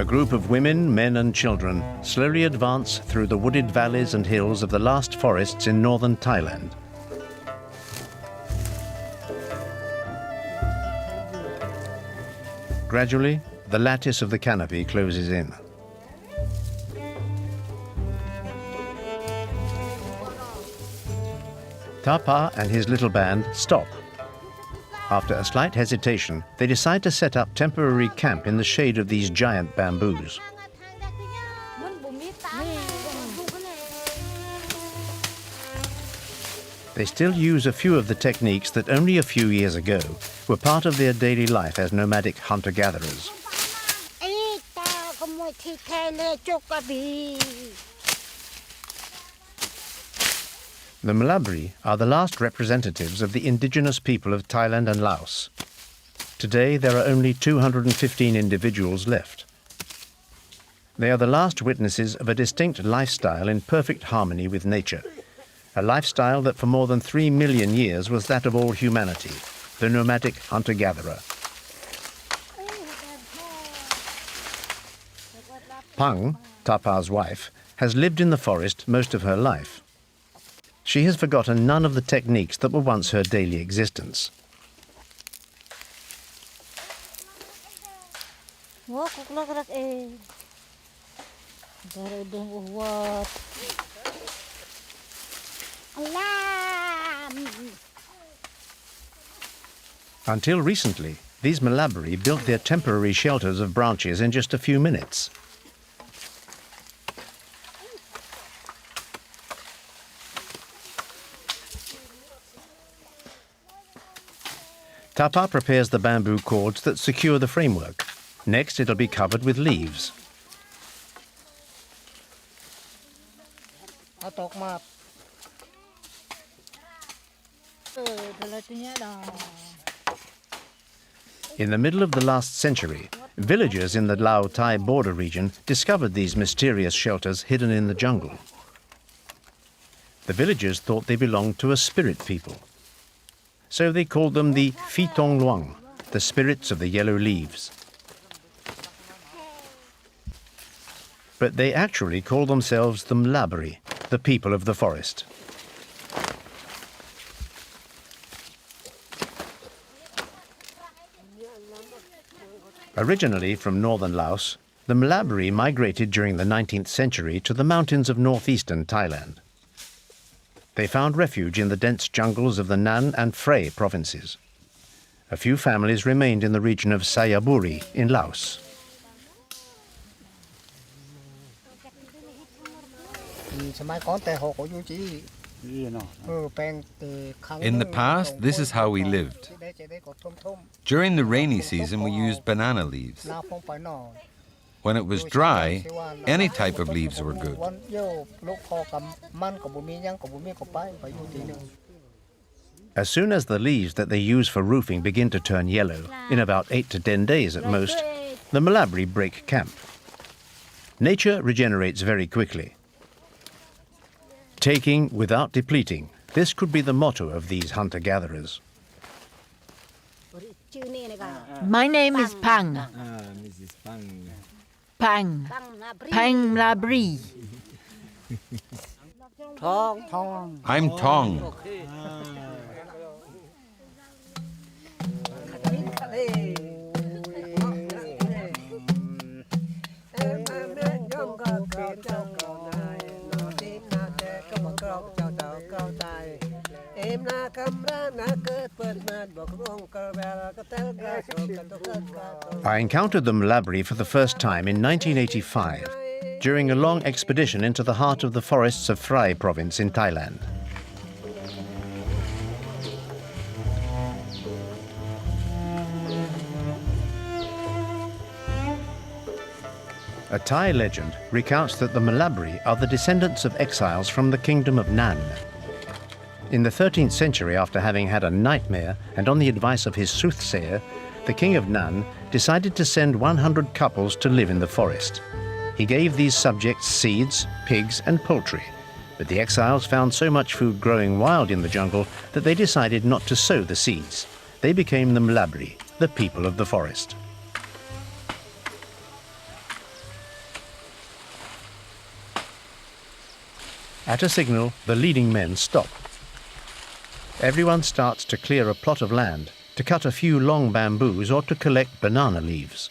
A group of women, men and children slowly advance through the wooded valleys and hills of the last forests in northern Thailand. Gradually, the lattice of the canopy closes in. Thapa and his little band stop. After a slight hesitation, they decide to set up temporary camp in the shade of these giant bamboos. They still use a few of the techniques that only a few years ago were part of their daily life as nomadic hunter-gatherers. The Mlabri are the last representatives of the indigenous people of Thailand and Laos. Today there are only 215 individuals left. They are the last witnesses of a distinct lifestyle in perfect harmony with nature. A lifestyle that for more than 3 million years was that of all humanity, the nomadic hunter-gatherer. Pang, Tapa's wife, has lived in the forest most of her life. She has forgotten none of the techniques that were once her daily existence. Until recently, these Mlabri built their temporary shelters of branches in just a few minutes. Tapa prepares the bamboo cords that secure the framework. Next, it'll be covered with leaves. In the middle of the last century, villagers in the Lao-Thai border region discovered these mysterious shelters hidden in the jungle. The villagers thought they belonged to a spirit people. So they called them the Phi Tong Luang, the spirits of the yellow leaves. But they actually call themselves the Mlabri, the people of the forest. Originally from northern Laos, the Mlabri migrated during the 19th century to the mountains of northeastern Thailand. They found refuge in the dense jungles of the Nan and Phrae provinces. A few families remained in the region of Sayaburi in Laos. In the past, this is how we lived. During the rainy season, we used banana leaves. When it was dry, any type of leaves were good. As soon as the leaves that they use for roofing begin to turn yellow, in about 8 to 10 days at most, the Mlabri break camp. Nature regenerates very quickly. Taking without depleting, this could be the motto of these hunter-gatherers. My name is Pang. Pang. Pang Mlabri. I'm Tong. I encountered the Mlabri for the first time in 1985, during a long expedition into the heart of the forests of Phrae province in Thailand. A Thai legend recounts that the Mlabri are the descendants of exiles from the kingdom of Nan. In the 13th century, after having had a nightmare and on the advice of his soothsayer, the king of Nan decided to send 100 couples to live in the forest. He gave these subjects seeds, pigs and poultry, but the exiles found so much food growing wild in the jungle that they decided not to sow the seeds. They became the Mlabri, the people of the forest. At a signal, the leading men stop. Everyone starts to clear a plot of land, to cut a few long bamboos or to collect banana leaves.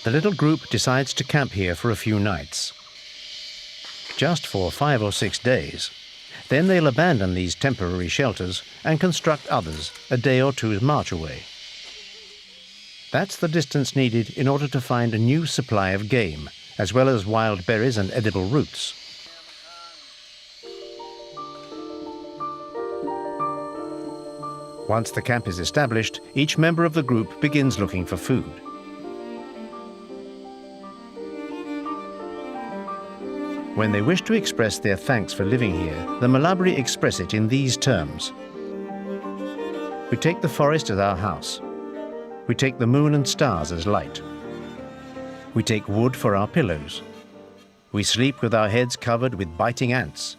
The little group decides to camp here for a few nights. Just for 5 or 6 days. Then they'll abandon these temporary shelters and construct others a day or two's march away. That's the distance needed in order to find a new supply of game, as well as wild berries and edible roots. Once the camp is established, each member of the group begins looking for food. When they wish to express their thanks for living here, the Mlabri express it in these terms. We take the forest as our house. We take the moon and stars as light. We take wood for our pillows. We sleep with our heads covered with biting ants,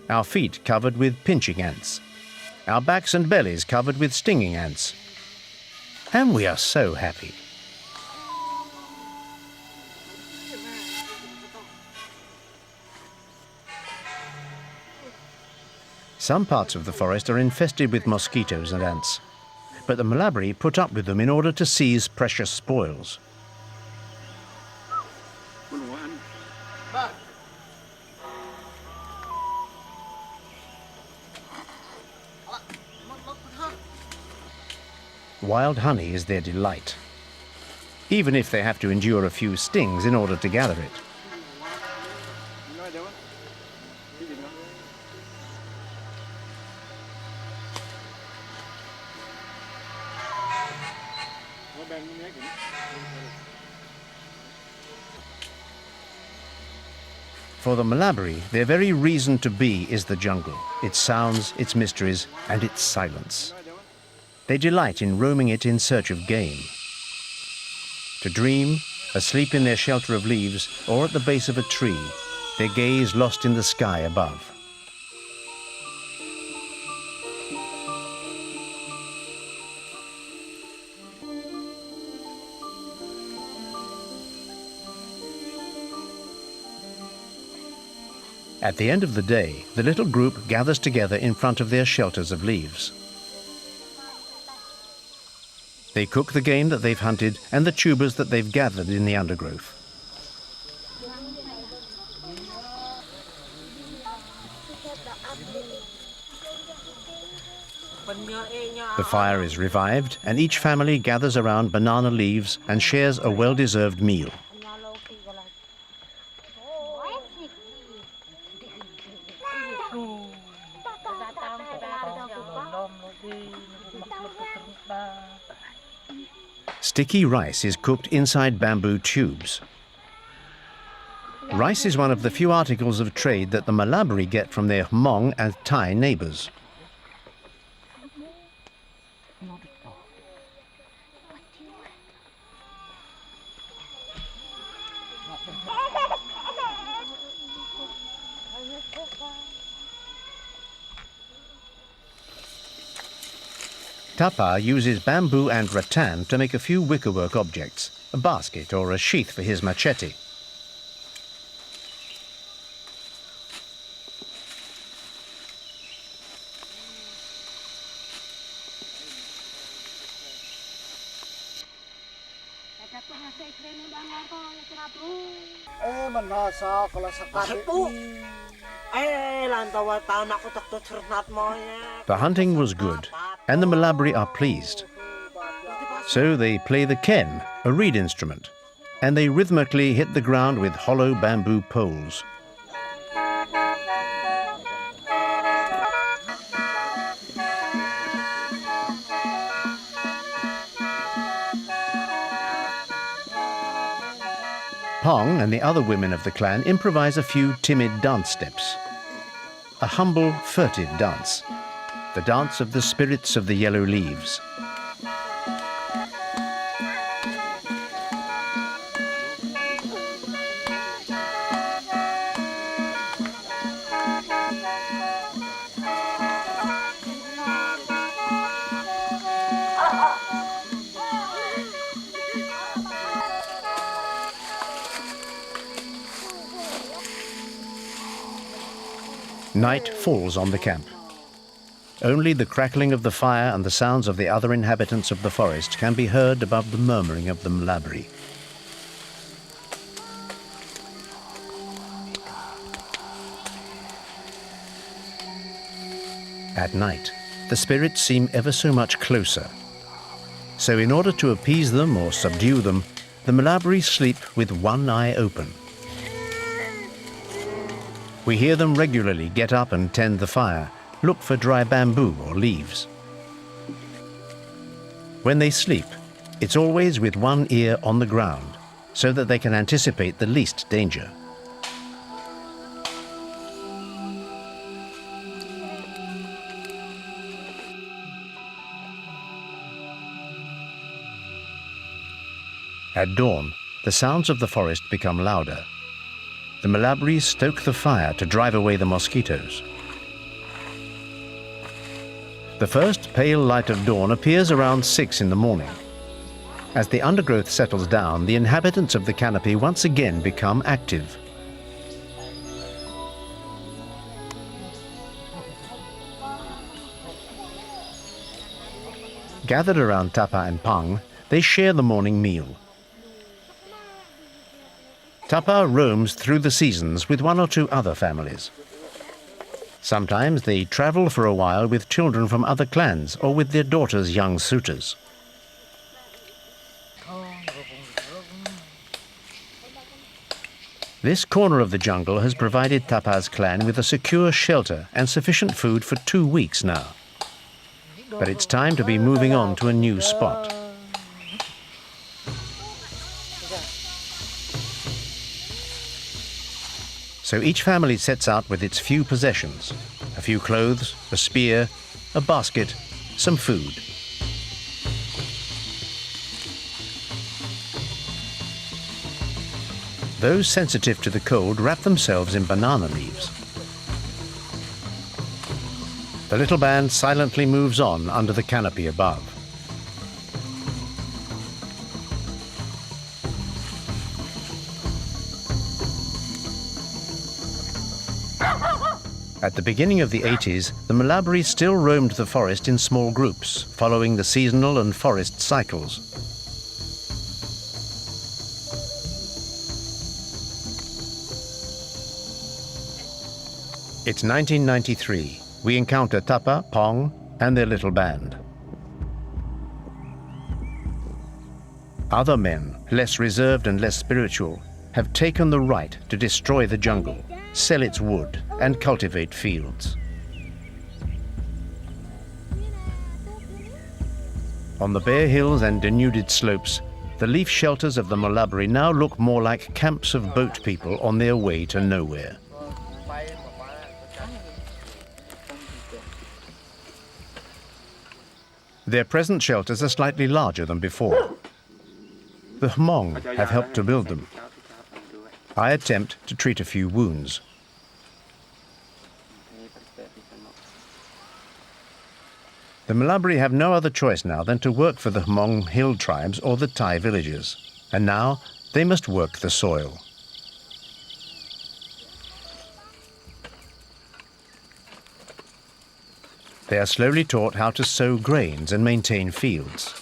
our feet covered with pinching ants, our backs and bellies covered with stinging ants. And we are so happy. Some parts of the forest are infested with mosquitoes and ants, but the Mlabri put up with them in order to seize precious spoils. Wild honey is their delight, even if they have to endure a few stings in order to gather it. For the Mlabri, their very reason to be is the jungle, its sounds, its mysteries, and its silence. They delight in roaming it in search of game. To dream, asleep in their shelter of leaves, or at the base of a tree, their gaze lost in the sky above. At the end of the day, the little group gathers together in front of their shelters of leaves. They cook the game that they've hunted and the tubers that they've gathered in the undergrowth. The fire is revived and each family gathers around banana leaves and shares a well-deserved meal. Sticky rice is cooked inside bamboo tubes. Rice is one of the few articles of trade that the Mlabri get from their Hmong and Thai neighbors. Tapa uses bamboo and rattan to make a few wickerwork objects, a basket or a sheath for his machete. The hunting was good, and the Mlabri are pleased. So they play the ken, a reed instrument, and they rhythmically hit the ground with hollow bamboo poles. Pong and the other women of the clan improvise a few timid dance steps. A humble, furtive dance. The dance of the spirits of the yellow leaves. Night falls on the camp. Only the crackling of the fire and the sounds of the other inhabitants of the forest can be heard above the murmuring of the Mlabri. At night, the spirits seem ever so much closer. So in order to appease them or subdue them, the Mlabri sleep with one eye open. We hear them regularly get up and tend the fire, look for dry bamboo or leaves. When they sleep, it's always with one ear on the ground, so that they can anticipate the least danger. At dawn, the sounds of the forest become louder. The Mlabri stoke the fire to drive away the mosquitoes. The first pale light of dawn appears around 6 in the morning. As the undergrowth settles down, the inhabitants of the canopy once again become active. Gathered around Tapa and Pang, they share the morning meal. Tapa roams through the seasons with 1 or 2 other families. Sometimes they travel for a while with children from other clans or with their daughters' young suitors. This corner of the jungle has provided Tapa's clan with a secure shelter and sufficient food for 2 weeks now. But it's time to be moving on to a new spot. So each family sets out with its few possessions: a few clothes, a spear, a basket, some food. Those sensitive to the cold wrap themselves in banana leaves. The little band silently moves on under the canopy above. At the beginning of the 80s, the Mlabri still roamed the forest in small groups, following the seasonal and forest cycles. It's 1993. We encounter Tapa, Pong, and their little band. Other men, less reserved and less spiritual, have taken the right to destroy the jungle, sell its wood, and cultivate fields. On the bare hills and denuded slopes, the leaf shelters of the Mlabri now look more like camps of boat people on their way to nowhere. Their present shelters are slightly larger than before. The Hmong have helped to build them. I attempt to treat a few wounds. The Mlabri have no other choice now than to work for the Hmong hill tribes or the Thai villages, and now they must work the soil. They are slowly taught how to sow grains and maintain fields.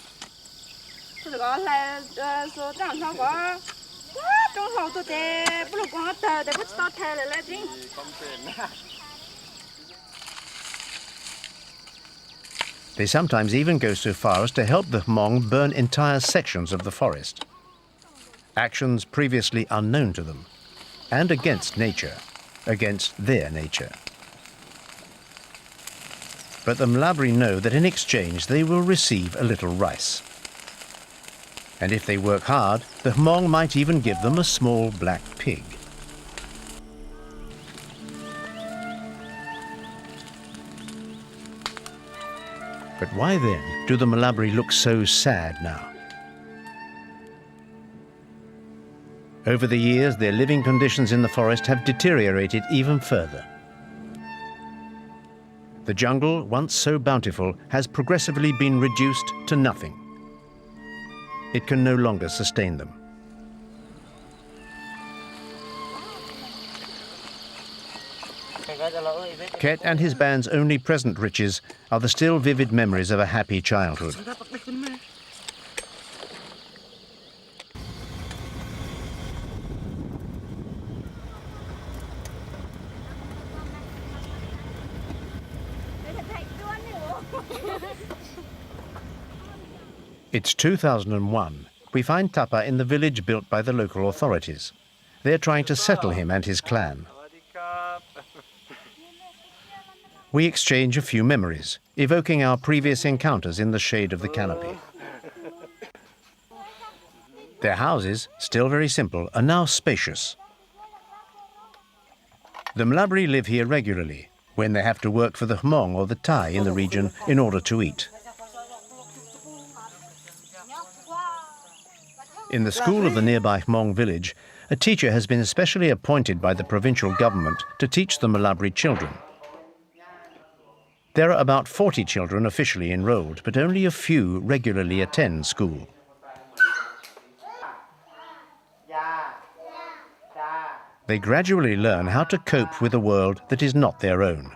They sometimes even go so far as to help the Hmong burn entire sections of the forest. Actions previously unknown to them, and against nature, against their nature. But the Mlabri know that in exchange they will receive a little rice. And if they work hard, the Hmong might even give them a small black pig. But why then do the Mlabri look so sad now? Over the years, their living conditions in the forest have deteriorated even further. The jungle, once so bountiful, has progressively been reduced to nothing. It can no longer sustain them. Ket and his band's only present riches are the still vivid memories of a happy childhood. It's 2001. We find Tapa in the village built by the local authorities. They're trying to settle him and his clan. We exchange a few memories, evoking our previous encounters in the shade of the canopy. Their houses, still very simple, are now spacious. The Mlabri live here regularly, when they have to work for the Hmong or the Thai in the region in order to eat. In the school of the nearby Hmong village, a teacher has been specially appointed by the provincial government to teach the Mlabri children. There are about 40 children officially enrolled, but only a few regularly attend school. They gradually learn how to cope with a world that is not their own,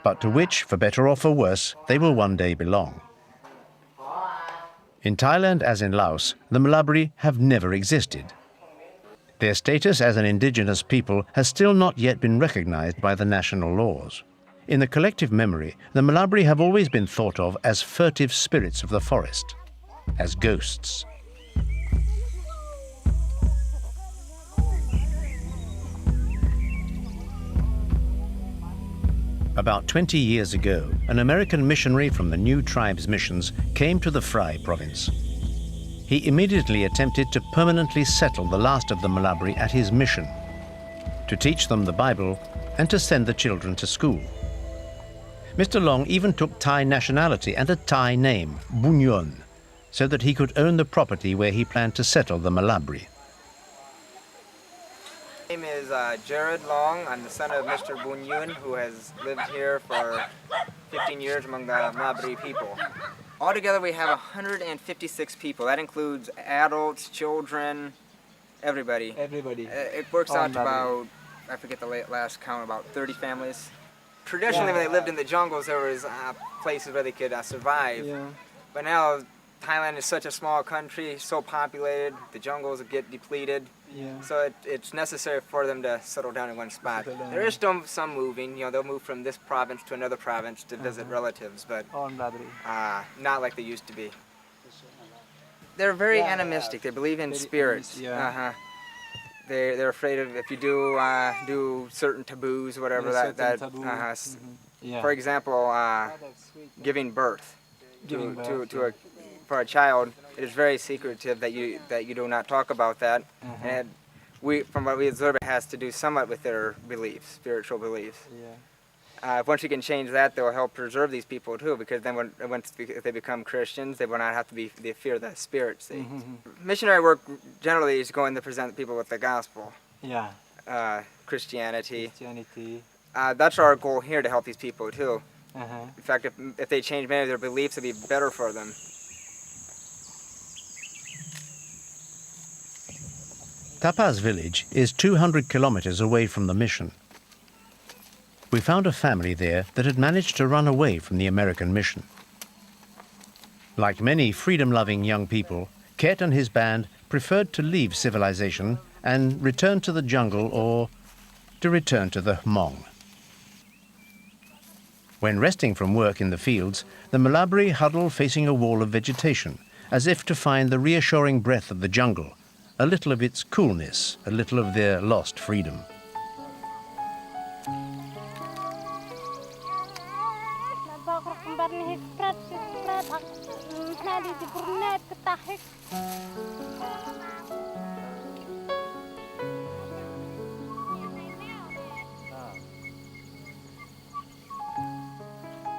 but to which, for better or for worse, they will one day belong. In Thailand, as in Laos, the Mlabri have never existed. Their status as an indigenous people has still not yet been recognized by the national laws. In the collective memory, the Mlabri have always been thought of as furtive spirits of the forest, as ghosts. About 20 years ago, an American missionary from the New Tribes Missions came to the Phrai province. He immediately attempted to permanently settle the last of the Mlabri at his mission, to teach them the Bible and to send the children to school. Mr. Long even took Thai nationality and a Thai name, Bunyon, so that he could own the property where he planned to settle the Mlabri. My name is Jared Long. I'm the son of Mr. Bunyon, who has lived here for 15 years among the Mlabri people. Altogether, we have 156 people. That includes adults, children, everybody. Everybody. It works out to about, I forget the last count, about 30 families. Traditionally, when they lived in the jungles, there was places where they could survive. Yeah. But now, Thailand is such a small country, so populated, the jungles get depleted. Yeah. So it's necessary for them to settle down in one spot. There is still some moving, they'll move from this province to another province to visit relatives, but not like they used to be. They're very animistic, they believe in spirits. Yeah. They're afraid of if you do certain taboos, whatever Yeah. For example, giving birth. For a child, it is very secretive that you do not talk about that, and from what we observe, it has to do somewhat with their beliefs, spiritual beliefs. Yeah. Once you can change that, they will help preserve these people too, because then if they become Christians, they will not have to they fear the spirits. Missionary work generally is going to present people with the gospel. Yeah. Christianity. Christianity. That's our goal here, to help these people too. Uh-huh. In fact, if they change many of their beliefs, it'd be better for them. Tapa's village is 200 kilometers away from the mission. We found a family there that had managed to run away from the American mission. Like many freedom-loving young people, Ket and his band preferred to leave civilization and return to the jungle, or to return to the Hmong. When resting from work in the fields, the Mlabri huddle facing a wall of vegetation, as if to find the reassuring breath of the jungle, a little of its coolness, a little of their lost freedom.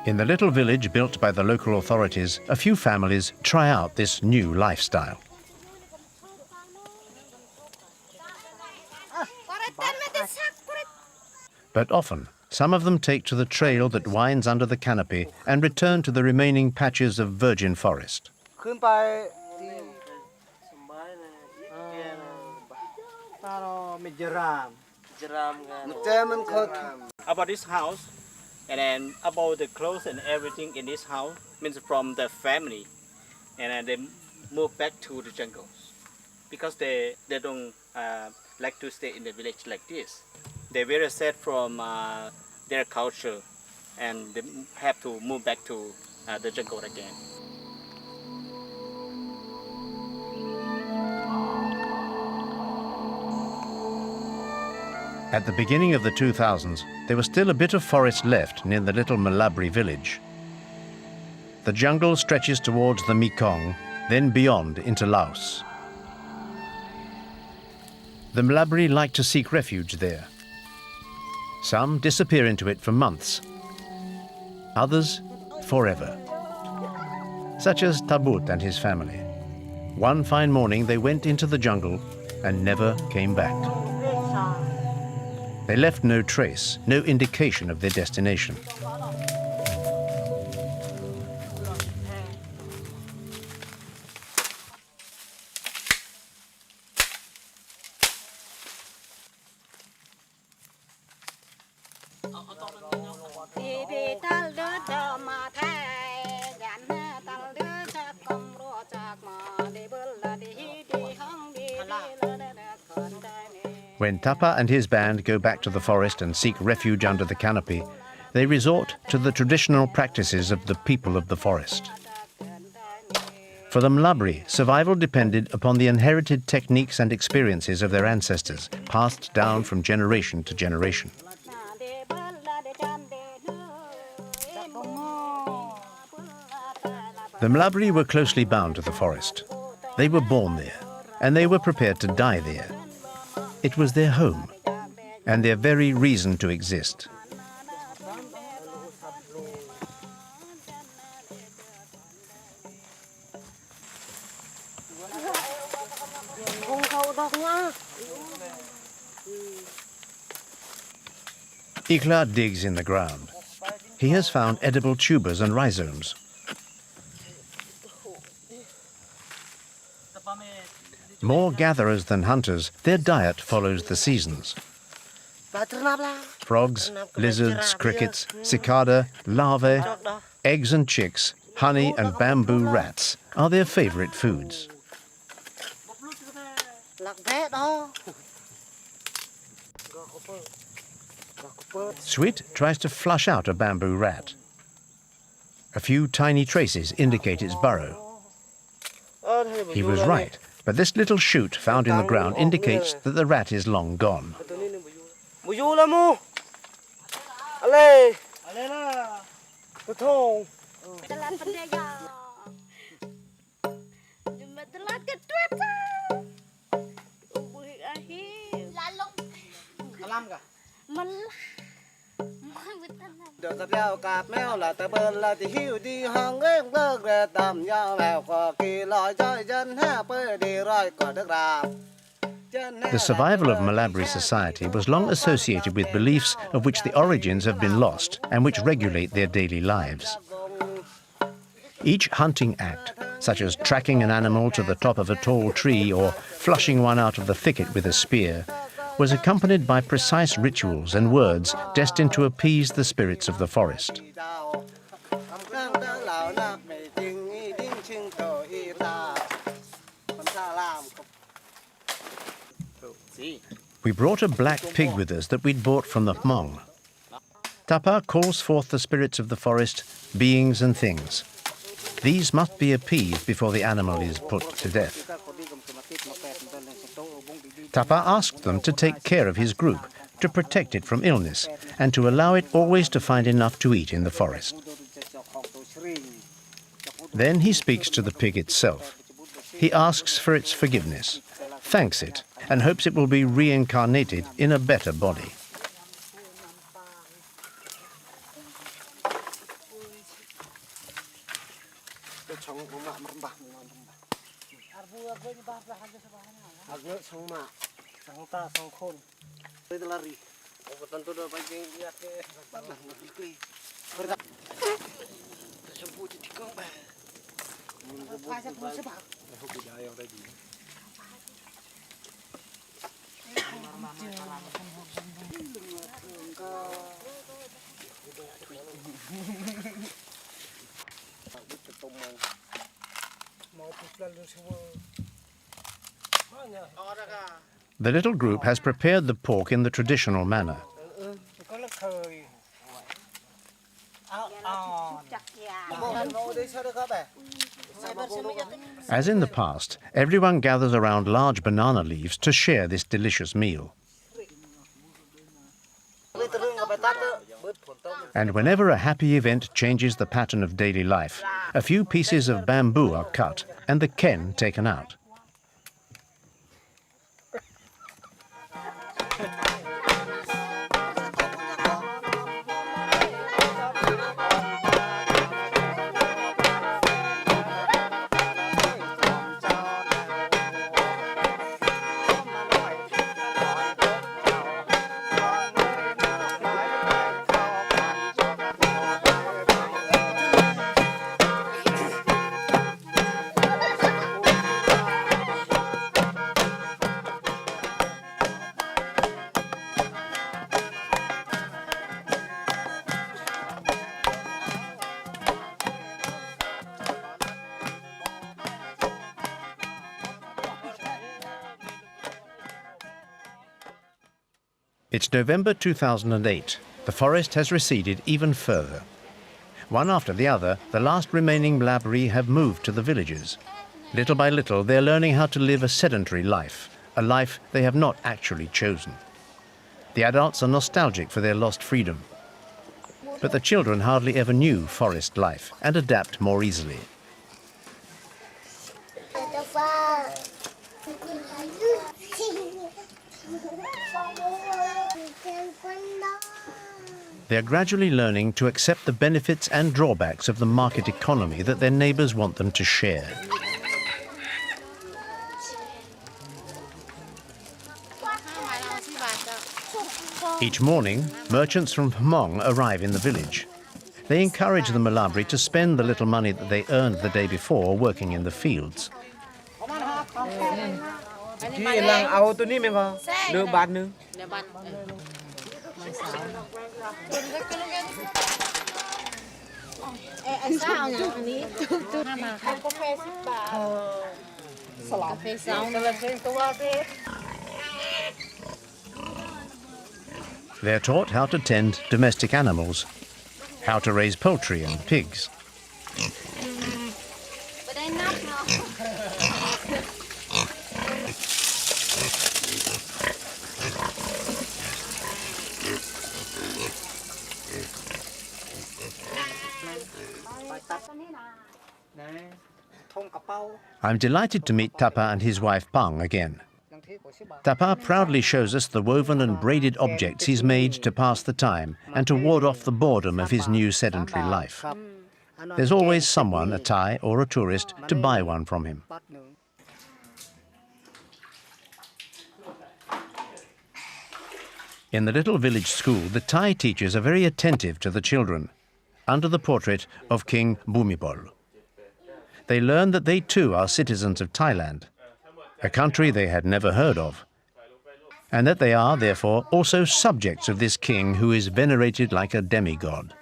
In the little village built by the local authorities, a few families try out this new lifestyle. But often, some of them take to the trail that winds under the canopy and return to the remaining patches of virgin forest. About this house, And then about the clothes and everything in this house means from the family, and then they move back to the jungles because they don't like to stay in the village like this. They're very sad from their culture, and they have to move back to the jungle again. At the beginning of the 2000s, there was still a bit of forest left near the little Mlabri village. The jungle stretches towards the Mekong, then beyond into Laos. The Mlabri like to seek refuge there. Some disappear into it for months, others forever, such as Tabut and his family. One fine morning they went into the jungle and never came back. They left no trace, no indication of their destination. When Tapa and his band go back to the forest and seek refuge under the canopy, they resort to the traditional practices of the people of the forest. For the Mlabri, survival depended upon the inherited techniques and experiences of their ancestors, passed down from generation to generation. The Mlabri were closely bound to the forest. They were born there, and they were prepared to die there. It was their home, and their very reason to exist. Ikla digs in the ground. He has found edible tubers and rhizomes. More gatherers than hunters, their diet follows the seasons. Frogs, lizards, crickets, cicada, larvae, eggs and chicks, honey and bamboo rats are their favorite foods. Swit tries to flush out a bamboo rat. A few tiny traces indicate its burrow. He was right, but this little shoot found in the ground indicates that the rat is long gone. The survival of Mlabri society was long associated with beliefs of which the origins have been lost and which regulate their daily lives. Each hunting act, such as tracking an animal to the top of a tall tree or flushing one out of the thicket with a spear, was accompanied by precise rituals and words destined to appease the spirits of the forest. We brought a black pig with us that we'd bought from the Hmong. Tapa calls forth the spirits of the forest, beings and things. These must be appeased before the animal is put to death. Tapa asked them to take care of his group, to protect it from illness, and to allow it always to find enough to eat in the forest. Then he speaks to the pig itself. He asks for its forgiveness, thanks it, and hopes it will be reincarnated in a better body. The little group has prepared the pork in the traditional manner. As in the past, everyone gathers around large banana leaves to share this delicious meal. And whenever a happy event changes the pattern of daily life, a few pieces of bamboo are cut and the ken taken out. It's November 2008. The forest has receded even further. One after the other, the last remaining Mlabri have moved to the villages. Little by little, they're learning how to live a sedentary life, a life they have not actually chosen. The adults are nostalgic for their lost freedom. But the children hardly ever knew forest life and adapt more easily. They're gradually learning to accept the benefits and drawbacks of the market economy that their neighbors want them to share. Each morning, merchants from Hmong arrive in the village. They encourage the Mlabri to spend the little money that they earned the day before working in the fields. They're taught how to tend domestic animals, how to raise poultry and pigs. I'm delighted to meet Tapa and his wife Pang again. Tapa proudly shows us the woven and braided objects he's made to pass the time and to ward off the boredom of his new sedentary life. There's always someone, a Thai or a tourist, to buy one from him. In the little village school, the Thai teachers are very attentive to the children, under the portrait of King Bhumibol. They learn that they too are citizens of Thailand, a country they had never heard of, and that they are, therefore, also subjects of this king who is venerated like a demigod.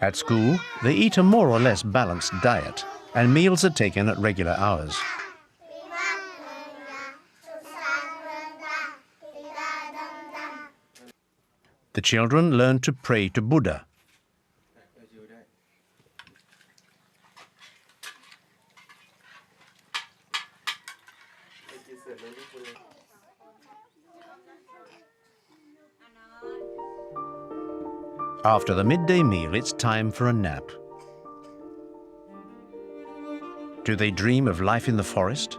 At school, they eat a more or less balanced diet, and meals are taken at regular hours. The children learn to pray to Buddha. After the midday meal, it's time for a nap. Do they dream of life in the forest?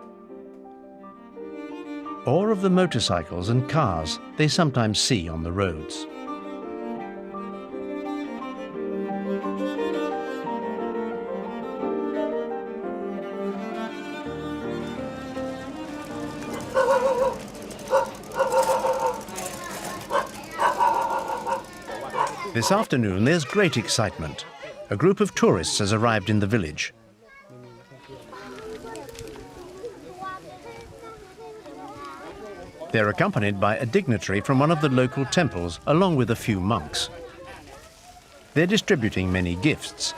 Or of the motorcycles and cars they sometimes see on the roads? This afternoon, there's great excitement. A group of tourists has arrived in the village. They're accompanied by a dignitary from one of the local temples, along with a few monks. They're distributing many gifts.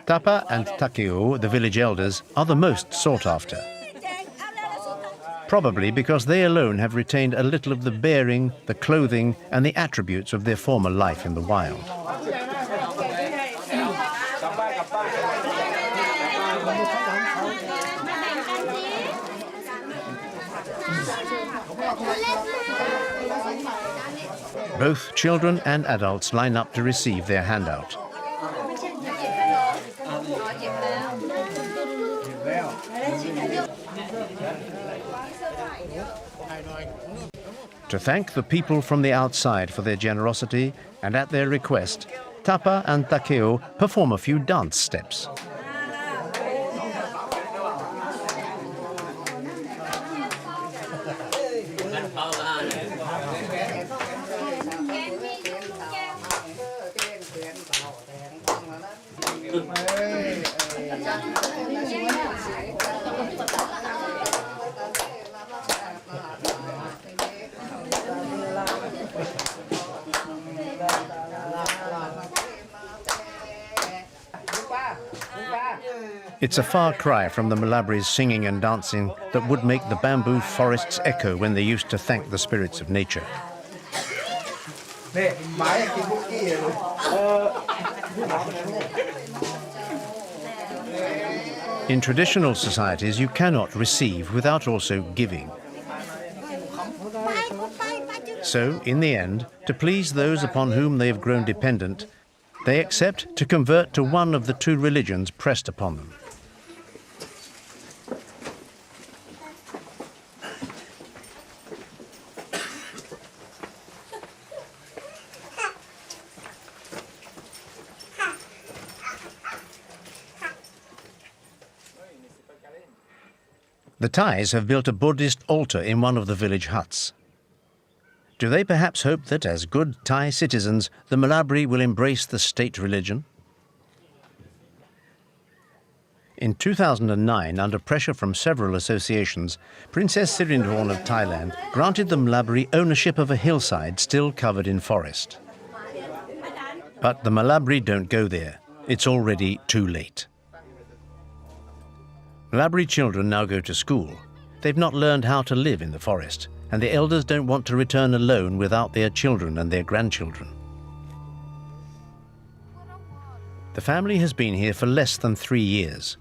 Tapa and Takeo, the village elders, are the most sought after. Probably because they alone have retained a little of the bearing, the clothing, and the attributes of their former life in the wild. Both children and adults line up to receive their handout. To thank the people from the outside for their generosity, and at their request, Tapa and Takeo perform a few dance steps. It's a far cry from the Mlabri's singing and dancing that would make the bamboo forests echo when they used to thank the spirits of nature. In traditional societies, you cannot receive without also giving. So, in the end, to please those upon whom they have grown dependent, they accept to convert to one of the two religions pressed upon them. The Thais have built a Buddhist altar in one of the village huts. Do they perhaps hope that, as good Thai citizens, the Mlabri will embrace the state religion? In 2009, under pressure from several associations, Princess Sirindhorn of Thailand granted the Mlabri ownership of a hillside still covered in forest. But the Mlabri don't go there. It's already too late. Mlabri children now go to school. They've not learned how to live in the forest, and the elders don't want to return alone without their children and their grandchildren. The family has been here for less than 3 years.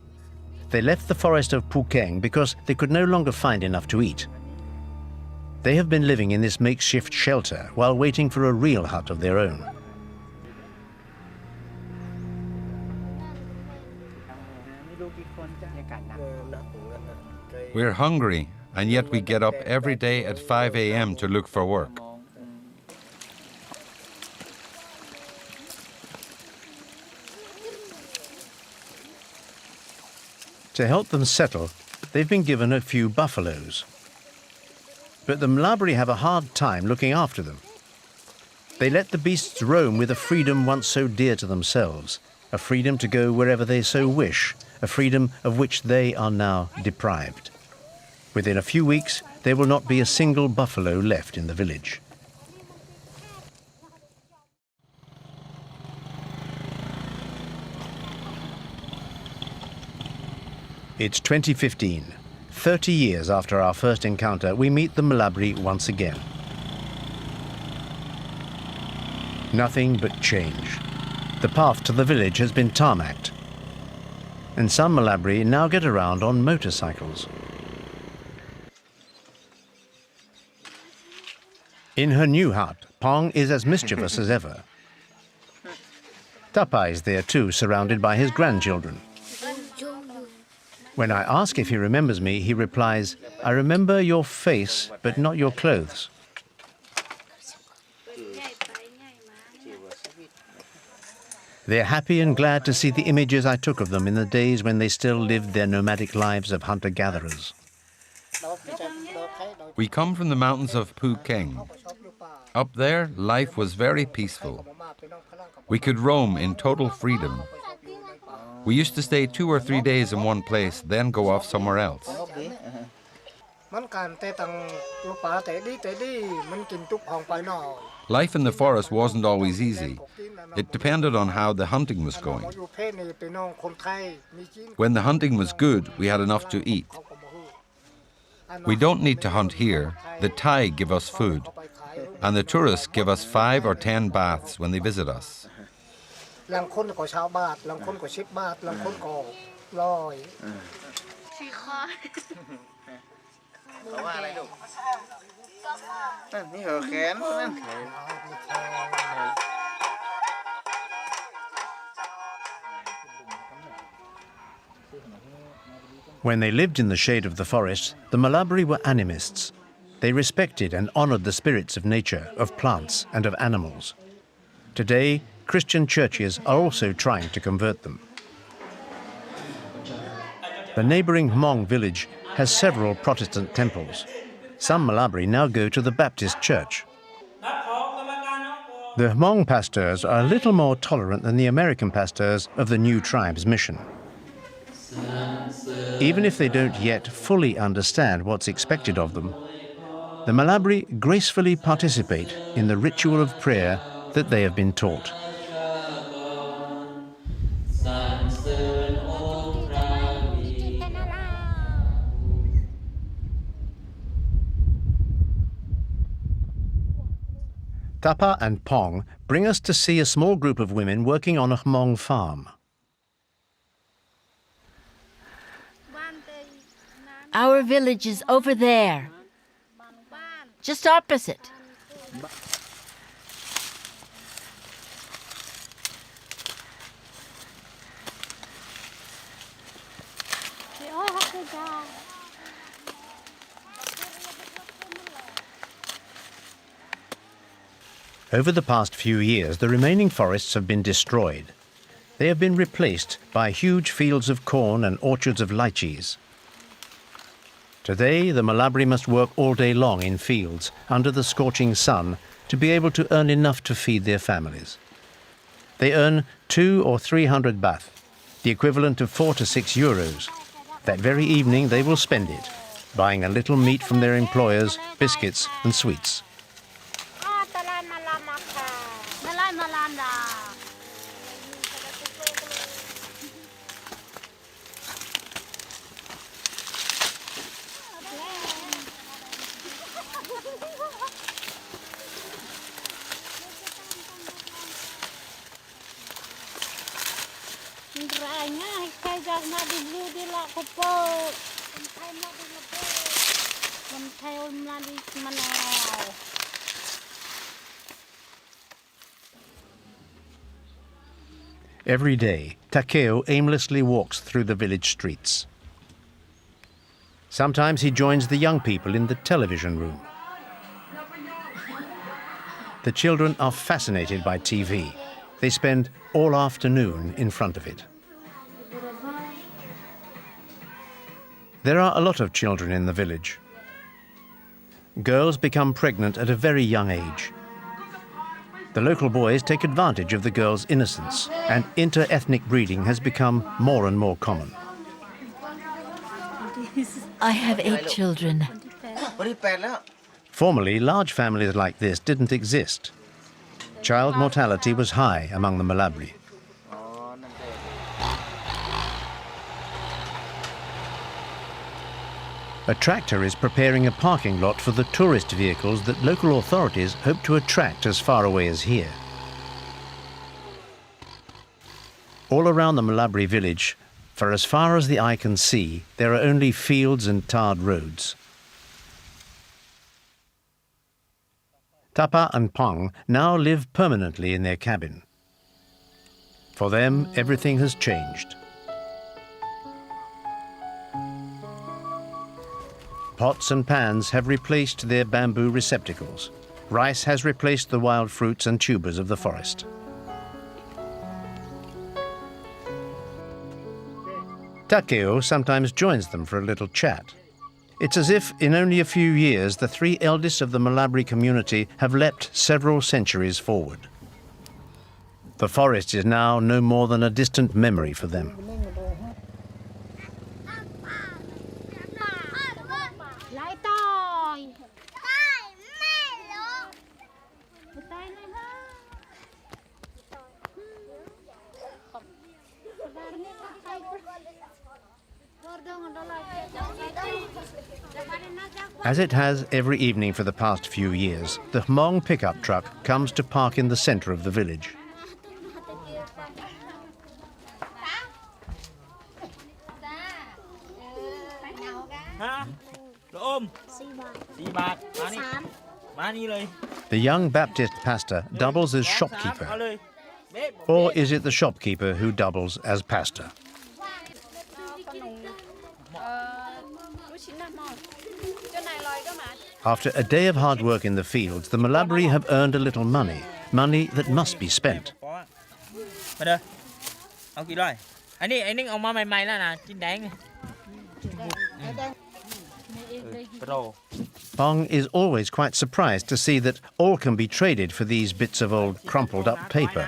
They left the forest of Pukeng because they could no longer find enough to eat. They have been living in this makeshift shelter while waiting for a real hut of their own. We're hungry, and yet we get up every day at 5 a.m. to look for work. To help them settle, they've been given a few buffaloes. But the Mlabri have a hard time looking after them. They let the beasts roam with a freedom once so dear to themselves, a freedom to go wherever they so wish, a freedom of which they are now deprived. Within a few weeks, there will not be a single buffalo left in the village. It's 2015. 30 years after our first encounter, we meet the Mlabri once again. Nothing but change. The path to the village has been tarmacked, and some Mlabri now get around on motorcycles. In her new hut, Pong is as mischievous as ever. Tapa is there too, surrounded by his grandchildren. When I ask if he remembers me, he replies, "I remember your face, but not your clothes." They're happy and glad to see the images I took of them in the days when they still lived their nomadic lives of hunter-gatherers. We come from the mountains of Pukeng. Up there, life was very peaceful. We could roam in total freedom. We used to stay 2 or 3 days in one place, then go off somewhere else. Life in the forest wasn't always easy. It depended on how the hunting was going. When the hunting was good, we had enough to eat. We don't need to hunt here. The Thai give us food, and the tourists give us 5 or 10 baths when they visit us. When they lived in the shade of the forest, the Mlabri were animists. They respected and honored the spirits of nature, of plants, and of animals. Today, Christian churches are also trying to convert them. The neighboring Hmong village has several Protestant temples. Some Mlabri now go to the Baptist church. The Hmong pastors are a little more tolerant than the American pastors of the New Tribes mission. Even if they don't yet fully understand what's expected of them, the Mlabri gracefully participate in the ritual of prayer that they have been taught. Tapa and Pong bring us to see a small group of women working on a Hmong farm. Our village is over there, just opposite. Over the past few years, the remaining forests have been destroyed. They have been replaced by huge fields of corn and orchards of lychees. Today, the Mlabri must work all day long in fields under the scorching sun to be able to earn enough to feed their families. They earn 200 or 300 baht, the equivalent of 4 to 6 euros. That very evening, they will spend it, buying a little meat from their employers, biscuits and sweets. Every day, Takeo aimlessly walks through the village streets. Sometimes he joins the young people in the television room. The children are fascinated by TV. They spend all afternoon in front of it. There are a lot of children in the village. Girls become pregnant at a very young age. The local boys take advantage of the girls' innocence, and inter-ethnic breeding has become more and more common. I have 8 children. Formerly, large families like this didn't exist. Child mortality was high among the Mlabri. A tractor is preparing a parking lot for the tourist vehicles that local authorities hope to attract as far away as here. All around the Mlabri village, for as far as the eye can see, there are only fields and tarred roads. Tapa and Pong now live permanently in their cabin. For them, everything has changed. Pots and pans have replaced their bamboo receptacles. Rice has replaced the wild fruits and tubers of the forest. Takeo sometimes joins them for a little chat. It's as if in only a few years the 3 eldest of the Mlabri community have leapt several centuries forward. The forest is now no more than a distant memory for them. As it has every evening for the past few years, the Hmong pickup truck comes to park in the center of the village. The young Baptist pastor doubles as shopkeeper. Or is it the shopkeeper who doubles as pastor? After a day of hard work in the fields, the Mlabri have earned a little money, money that must be spent. Bong is always quite surprised to see that all can be traded for these bits of old crumpled up paper.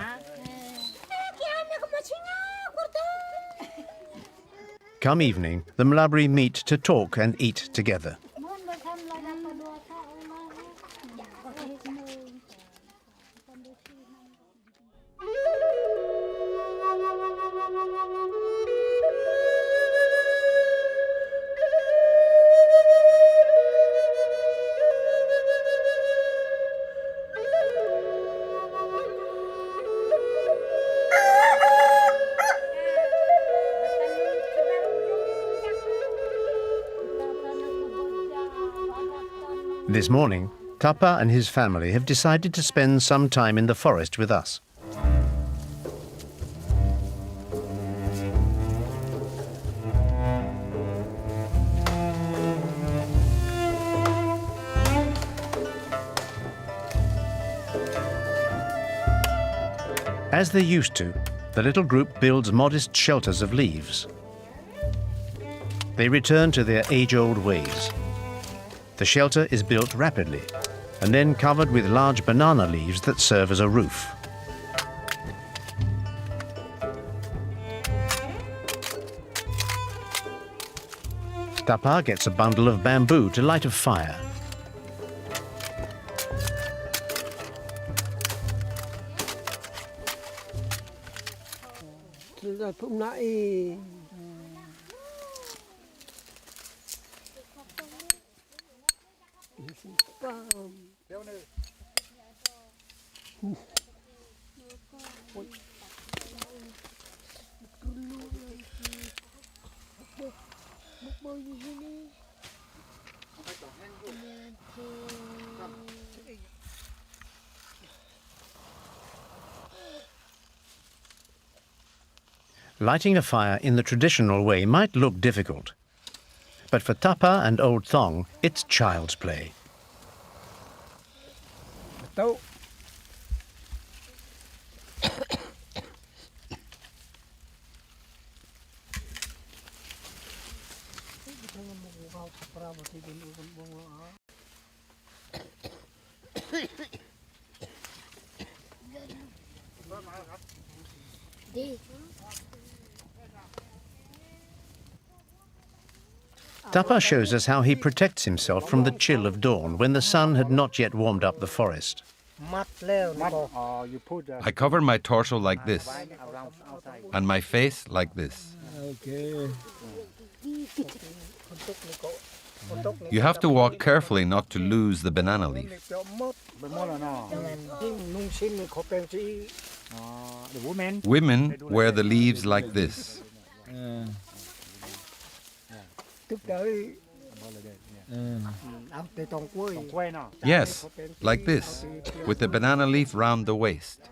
Come evening, the Mlabri meet to talk and eat together. This morning, Tapa and his family have decided to spend some time in the forest with us. As they used to, the little group builds modest shelters of leaves. They return to their age-old ways. The shelter is built rapidly and then covered with large banana leaves that serve as a roof. Tapa gets a bundle of bamboo to light a fire. Lighting a fire in the traditional way might look difficult, but for Tapa and Old Thong, it's child's play. Tapa shows us how he protects himself from the chill of dawn when the sun had not yet warmed up the forest. I cover my torso like this, and my face like this. You have to walk carefully not to lose the banana leaf. Women wear the leaves like this. Yes, like this, with the banana leaf round the waist.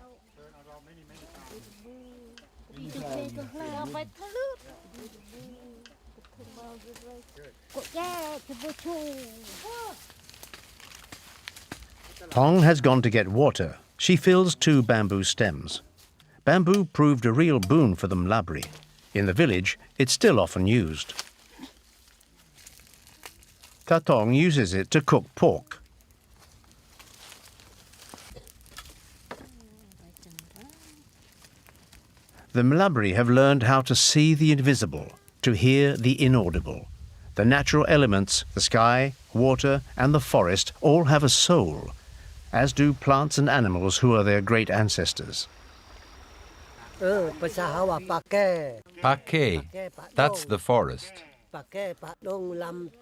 Thong has gone to get water. She fills 2 bamboo stems. Bamboo proved a real boon for the Mlabri. In the village, it's still often used. Tatong uses it to cook pork. The Mlabri have learned how to see the invisible, to hear the inaudible. The natural elements, the sky, water, and the forest, all have a soul, as do plants and animals who are their great ancestors. Pake, that's the forest.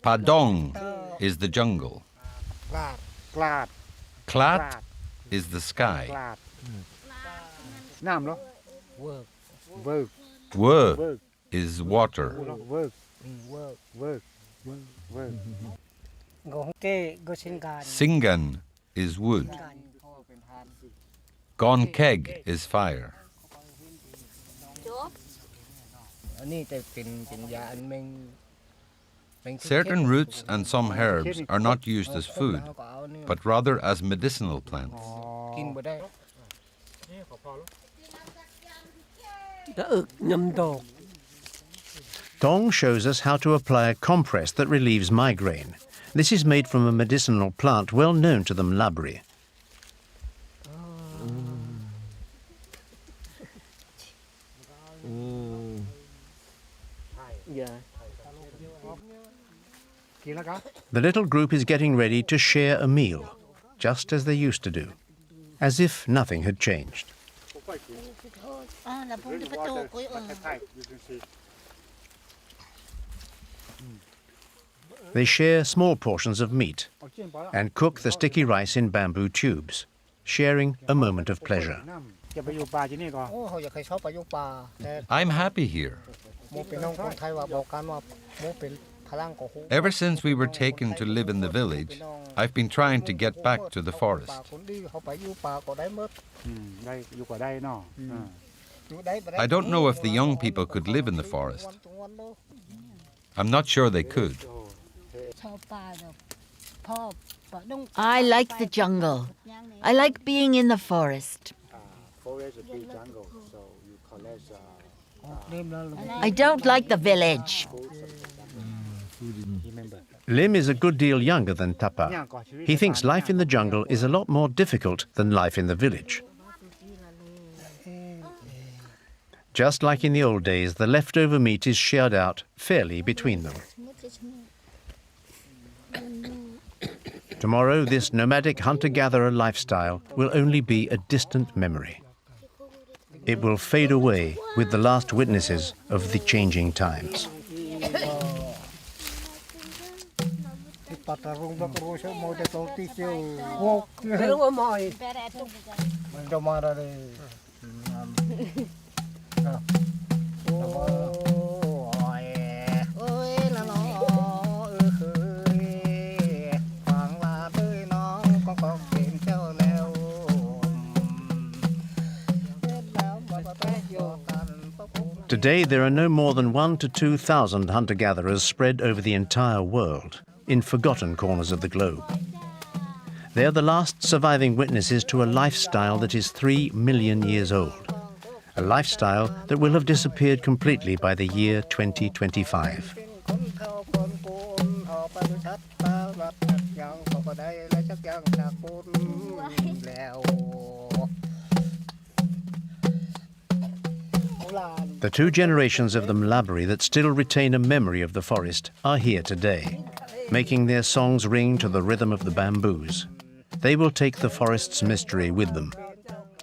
Padong is the jungle. Klat is the sky. Wur is water. Singan is wood. Gonkeg is fire. Certain roots and some herbs are not used as food, but rather as medicinal plants. Dong shows us how to apply a compress that relieves migraine. This is made from a medicinal plant well known to the Mlabri. The little group is getting ready to share a meal, just as they used to do, as if nothing had changed. They share small portions of meat and cook the sticky rice in bamboo tubes, sharing a moment of pleasure. I'm happy here. Ever since we were taken to live in the village, I've been trying to get back to the forest. I don't know if the young people could live in the forest. I'm not sure they could. I like the jungle. I like being in the forest. I don't like the village. Lim is a good deal younger than Tapa. He thinks life in the jungle is a lot more difficult than life in the village. Just like in the old days, the leftover meat is shared out fairly between them. Tomorrow, this nomadic hunter-gatherer lifestyle will only be a distant memory. It will fade away with the last witnesses of the changing times. Today, there are no more than 1,000 to 2,000 hunter-gatherers spread over the entire world, in forgotten corners of the globe. They are the last surviving witnesses to a lifestyle that is 3 million years old, a lifestyle that will have disappeared completely by the year 2025. The two generations of the Mlabri that still retain a memory of the forest are here today, making their songs ring to the rhythm of the bamboos. They will take the forest's mystery with them.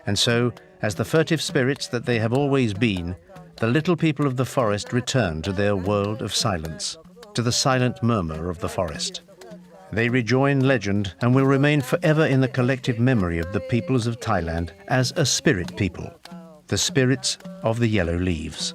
And so, as the furtive spirits that they have always been, the little people of the forest return to their world of silence, to the silent murmur of the forest. They rejoin legend and will remain forever in the collective memory of the peoples of Thailand as a spirit people, the spirits of the yellow leaves.